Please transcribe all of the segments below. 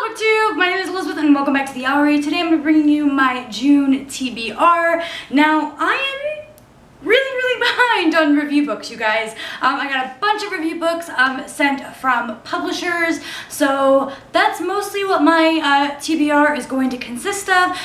Hello booktube, my name is Elizabeth and welcome back to the Gallery. Today I'm going to be bringing you my June TBR. Now I am really behind on review books, you guys. I got a bunch of review books sent from publishers, so that's mostly what my TBR is going to consist of.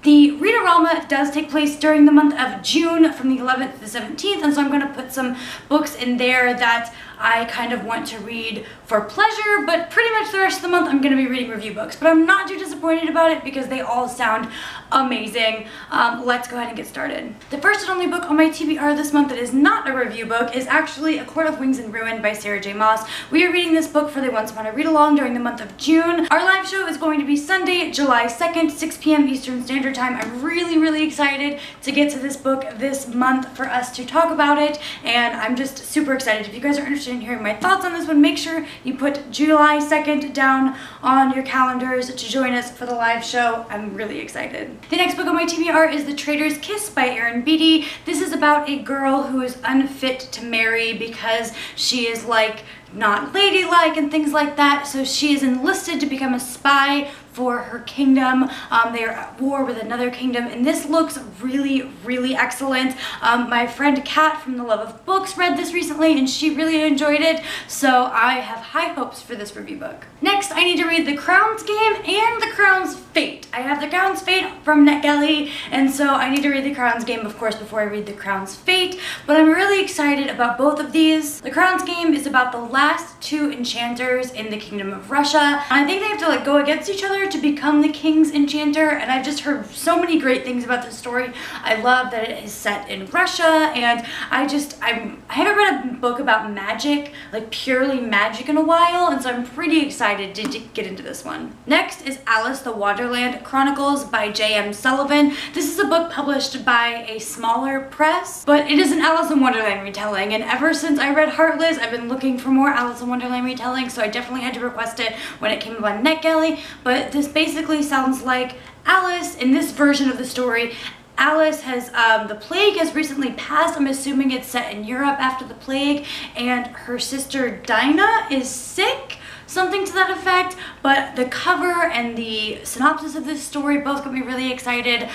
The Read-A-Rama does take place during the month of June from the 11th to the 17th, and so I'm going to put some books in there that I kind of want to read for pleasure, but pretty much the rest of the month I'm going to be reading review books. But I'm not too disappointed about it because they all sound amazing. Let's go ahead and get started. The first and only book on my TBR this month that is not a review book is actually A Court of Wings and Ruin by Sarah J. Maas. We are reading this book for the Once Upon a Read-Along during the month of June. Our live show is going to be Sunday, July 2nd, 6 p.m. Eastern Standard Time. I'm really excited to get to this book this month for us to talk about it, and I'm just super excited. If you guys are interested in hearing my thoughts on this one, make sure you put July 2nd down on your calendars to join us for the live show. I'm really excited. The next book on my TBR is The Traitor's Kiss by Erin Beatty. This is about a girl who is unfit to marry because she is like not ladylike and things like that, so she is enlisted to become a spy for her kingdom. They are at war with another kingdom, and this looks really excellent. My friend Kat from The Love of Books read this recently and she really enjoyed it, so I have high hopes for this review book. Next, I need to read The Crown's Game and The Crown's Fate. I have The Crown's Fate from Netgalley, and so I need to read The Crown's Game, of course, before I read The Crown's Fate, but I'm really excited about both of these. The Crown's Game is about the last two enchanters in the Kingdom of Russia. I think they have to like go against each other to become the king's enchanter, and I've just heard so many great things about this story. I love that it is set in Russia, and I haven't read a book about magic, like purely magic, in a while, and so I'm pretty excited to get into this one. Next is Alice the Wonderland Chronicles by J.M. Sullivan. This is a book published by a smaller press, but it is an Alice in Wonderland retelling, and ever since I read Heartless, I've been looking for more Alice in Wonderland retelling, so I definitely had to request it when it came up on Netgalley. But this basically sounds like Alice in this version of the story. Alice has, the plague has recently passed. I'm assuming it's set in Europe after the plague, and her sister Dinah is sick, something to that effect, but the cover and the synopsis of this story both got me really excited.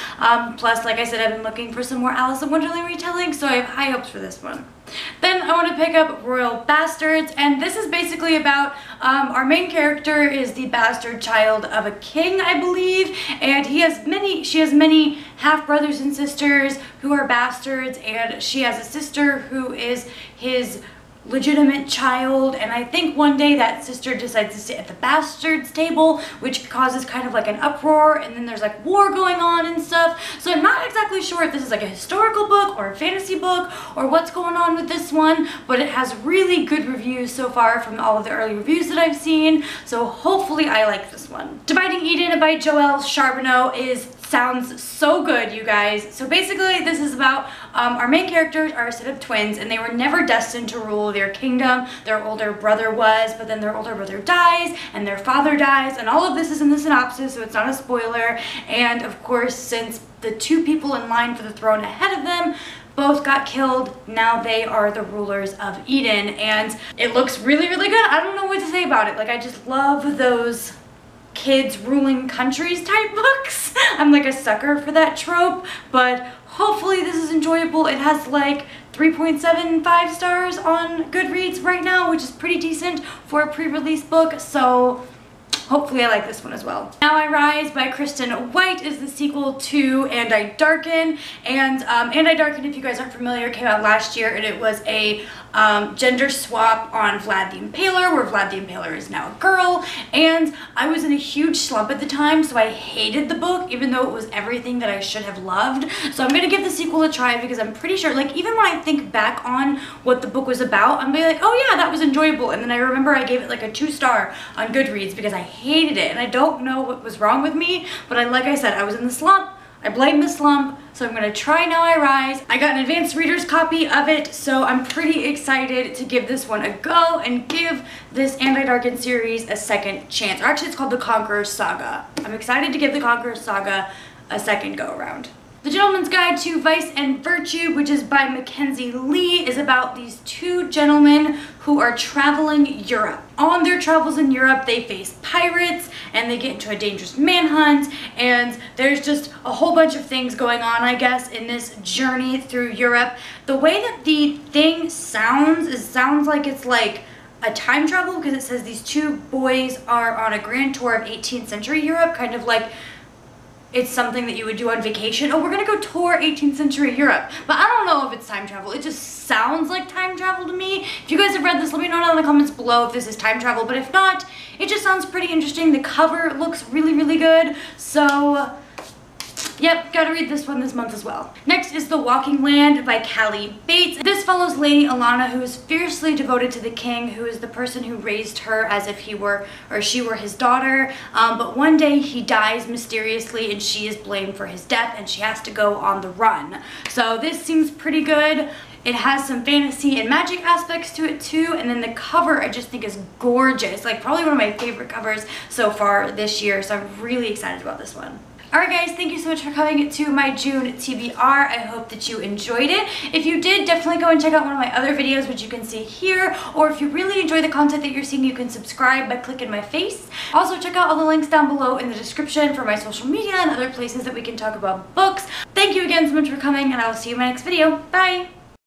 Plus, like I said, I've been looking for some more Alice in Wonderland retelling, so I have high hopes for this one. Then I want to pick up Royal Bastards, and this is basically about our main character is the bastard child of a king, I believe, and she has many half-brothers and sisters who are bastards, and she has a sister who is his legitimate child, and I think one day that sister decides to sit at the bastards table, which causes kind of like an uproar, and then there's like war going on and stuff. So I'm not exactly sure if this is like a historical book or a fantasy book or what's going on with this one, but it has really good reviews so far from all of the early reviews that I've seen, so hopefully I like this one. Dividing Eden by Joelle Charbonneau sounds so good, you guys. So basically this is about our main characters are a set of twins, and they were never destined to rule their kingdom. Their older brother was, but then their older brother dies and their father dies, and all of this is in the synopsis, so it's not a spoiler. And of course, since the two people in line for the throne ahead of them both got killed, now they are the rulers of Eden, and it looks really good. I don't know what to say about it. Like, I just love those kids ruling countries type books. I'm like a sucker for that trope, but hopefully this is enjoyable. It has like 3.75 stars on Goodreads right now, which is pretty decent for a pre-release book, so hopefully I like this one as well. Now I Rise by Kristen White is the sequel to And I Darken, and And I Darken, if you guys aren't familiar, came out last year, and it was a gender swap on Vlad the Impaler, where Vlad the Impaler is now a girl, and I was in a huge slump at the time, so I hated the book, even though it was everything that I should have loved. So I'm gonna give the sequel a try because I'm pretty sure, like, even when I think back on what the book was about, I'm gonna be like, oh yeah, that was enjoyable, and then I remember I gave it like a 2-star on Goodreads because I hated it, and I don't know what was wrong with me, but like I said, I was in the slump. I blame the slump, so I'm gonna try Now I Rise. I got an advanced reader's copy of it, so I'm pretty excited to give this one a go and give this And I Darken series a second chance. Or actually, it's called The Conqueror's Saga. I'm excited to give The Conqueror's Saga a second go around. The Gentleman's Guide to Vice and Virtue, which is by Mackenzie Lee, is about these two gentlemen who are traveling Europe. On their travels in Europe, they face pirates and they get into a dangerous manhunt, and there's just a whole bunch of things going on, I guess, in this journey through Europe. The way that the thing sounds like it's like a time travel, because it says these two boys are on a grand tour of 18th century Europe, kind of like it's something that you would do on vacation. Oh, we're gonna go tour 18th century Europe. But I don't know if it's time travel. It just sounds like time travel to me. If you guys have read this, let me know down in the comments below if this is time travel. But if not, it just sounds pretty interesting. The cover looks really, really good. So, yep, gotta read this one this month as well. Next is The Walking Land by Callie Bates. This follows Lady Alana, who is fiercely devoted to the king, who is the person who raised her as if she were his daughter. But one day he dies mysteriously and she is blamed for his death and she has to go on the run. So this seems pretty good. It has some fantasy and magic aspects to it too, and then the cover I just think is gorgeous. Like probably one of my favorite covers so far this year, so I'm really excited about this one. Alright guys, thank you so much for coming to my June TBR. I hope that you enjoyed it. If you did, definitely go and check out one of my other videos, which you can see here. Or if you really enjoy the content that you're seeing, you can subscribe by clicking my face. Also, check out all the links down below in the description for my social media and other places that we can talk about books. Thank you again so much for coming, and I will see you in my next video. Bye!